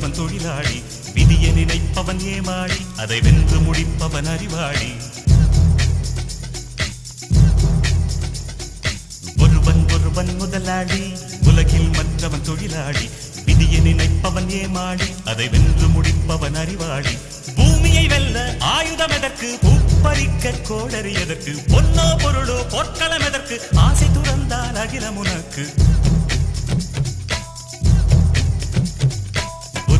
மற்றவன் தொழிலாளி விதியை நினைப்பவன் ஏமாளி அதை வென்று முடிப்பவன் அறிவாளி ஒருவன் ஒருவன் முதலாளி உலகில் மற்றவன் தொழிலாளி விதியை நினைப்பவன் ஏமாளி அதை வென்று முடிப்பவன் அறிவாளி பூமியை வெல்ல ஆயுதம் எதற்கு பூப்பறிக்க கோடரி எதற்கு பொன்னோ பொருளோ பொற்களம் எதற்கு ஆசை துறந்தால் அகிலம் உனக்கு